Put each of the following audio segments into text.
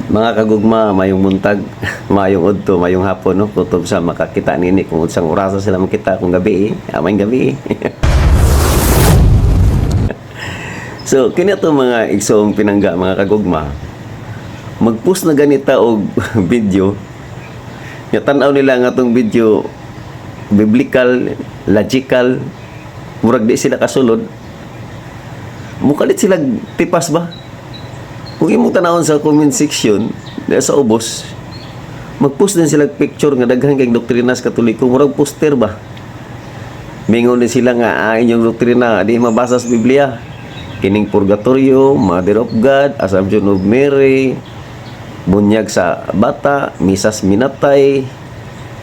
Mga kagugma, mayong muntag, mayong udto, mayong hapon, no? Kutob sa makakita nini kung unsang orasa sila makita kung gabi, amayng gabi. So, kini to mga igsoong pinangga, mga kagugma. Mag-post na ganita og video. Ya tan-aw nila nga tong video biblical, logical, murag di sila kasulod. Mukalit sila tipas ba? Kung imong tanawon sa comment section, sa ubos, mag-post din sila picture nga daghan kay doktrina sa Katoliko, murag poster ba? Mingon din sila nga inyong doktrina di mabasa sa Biblia. Kining purgatorio, Mother of God, Assumption of Mary, bunyag sa bata, misas minatay.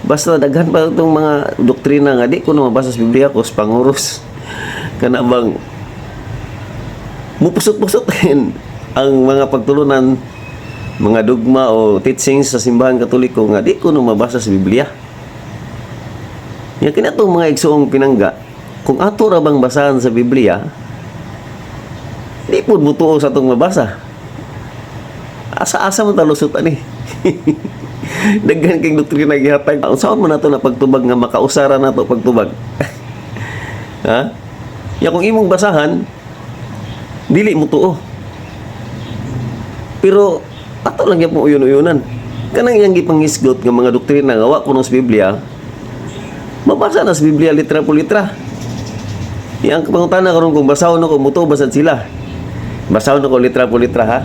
Basta daghan pa itong mga doktrina nga di ko na mabasa sa Biblia ko sa panguros. Kana bang mupusot-pusot ang mga pagtulunan, mga dogma o teachings sa simbahan Katoliko nga di ko na mabasa sa Biblia. Yan kina itong mga igsoong pinangga, kung ato ra bang basahan sa Biblia, di po butuo sa itong mabasa. Asa-asa mo talusot ani. Daghan kay doktrina gihatag. Unsaon mo nato na pagtubag nga makausara nato pagtubag? Ha? Ya kung imong basahan, dili mo tuo. Pero ato lang gyapon uyon-uyonan. Kanang iyang gipangisgot nga mga doktrina nga wa kuno sa Biblia, mabasa na sa Biblia litra po litra. Yang pangutana karon kung basahon ako mutuo basad sila. Basahon ako litra po litra ha.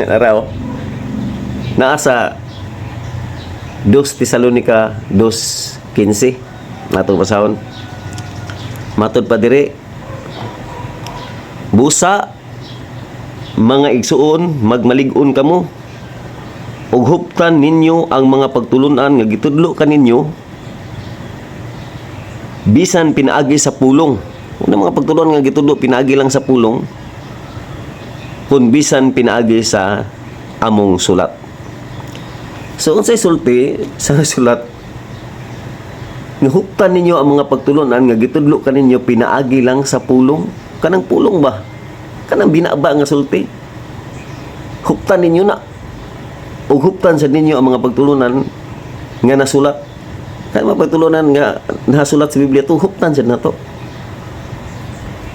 Araw. Naasa 2 Tesalonica 2:15 nato basahon. Matod pa diri, busa mga igsuon magmalig-on kamo ug huptan ninyo ang mga pagtulunan nga gitudlo kaninyo bisan pinaagi sa pulong. Una mga pagtulunan nga gitudlo pinaagi lang sa pulong kun bisan pinaagi sa among sulat. So unsay sulti sa sulat nga huptan ninyo ang mga pagtulunan nga gitudlo kaninyo pinaagi lang sa pulong? Kanang pulong ba? Kanang binaba nga sulti. Huptan ninyo na. O huptan sa ninyo ang mga pagtulunan nga nasulat. Kaya mga pagtulunan nga nasulat sa Biblia to, huptan siya na to.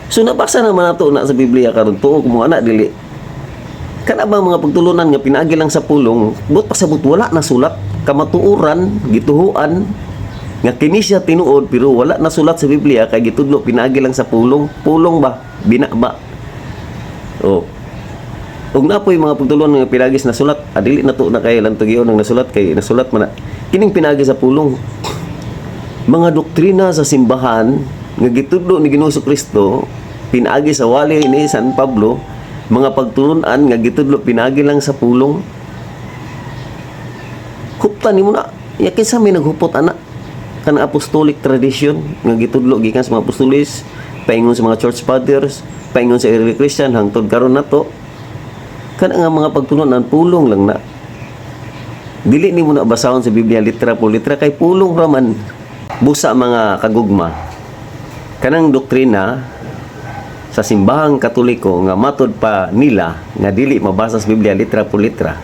So nabasa naman nato na sa Biblia karon tuo kung ana dili. Kana ba mga pagtulunan nga pinaagi lang sa pulong, but pasabot wala na sulat, kamatuoran, gituhuan nga kini siya tinuod pero wala na sulat sa Biblia kay gitudlo pinaagi lang sa pulong. Pulong ba? Binaba. Oh. Ug napoy mga pagtulunan nga pinagis na sulat, adili na to na kay lang tugion ang nasulat kay nasulat man na. Kining pinagi sa pulong. Mga doktrina sa simbahan nga gitudlo ni Ginoong Kristo pinagi sa wali ni San Pablo, mga pagtulunan nga gitudlo pinagi lang sa pulong. Huptan nimo na. Ya kinsa may naghupot ana? Kanang apostolic tradition nga gitudlo gikan sa mga apostolis, paingon sa mga church fathers, paingon sa early Christian hangtod karon nato. Kana nga mga pagtulunan pulong lang na. Dili nimo na basahon sa Biblia litra po litra kay pulong raman. Busa mga kagugma. Kanang doktrina sa simbahang Katoliko nga matod pa nila nga dili mabasa sa Biblia litra po litra.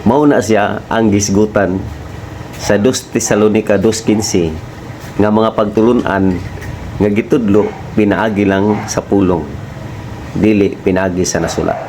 Mao na siya ang gisgutan sa 2 Tesalonica 2:15 nga mga pagtulunan nga gitudlo pinaagi lang sa pulong, dili pinaagi sa nasulat.